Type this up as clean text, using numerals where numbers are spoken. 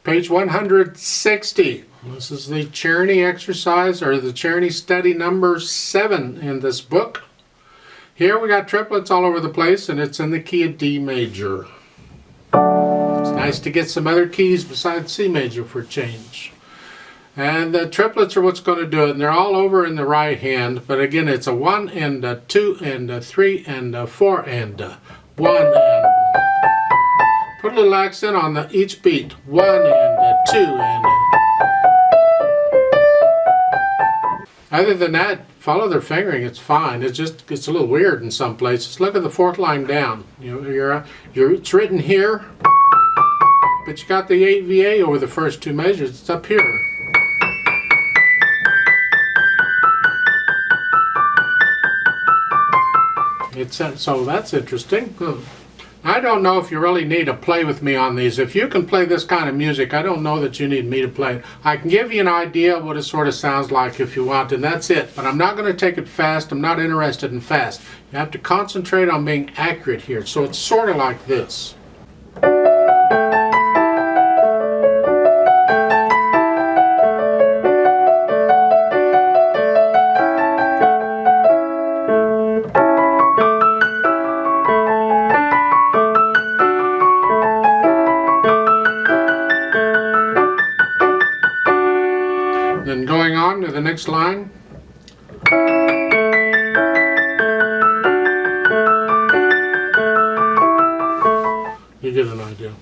Page 160. This is the Cherny exercise, or the Cherny study number 7 in this book. Here we got triplets all over the place, and it's in the key of D major. It's nice to get some other keys besides C major for change. And the triplets are what's going to do it, and they're all over in the right hand, but again it's a 1 and a 2 and a 3 and a 4 and a 1 and... Put a little accent on each beat. 1 and a 2 and a... Other than that, follow their fingering, it's fine. It's a little weird in some places. Look at the 4th line down. It's written here, but you got the AVA over the first 2 measures. It's up here. So that's interesting. I don't know if you really need to play with me on these. If you can play this kind of music, I don't know that you need me to play it. I can give you an idea of what it sort of sounds like if you want, and that's it. But I'm not going to take it fast. I'm not interested in fast. You have to concentrate on being accurate here. So it's sort of like this. Then going on to the next line. You get an idea.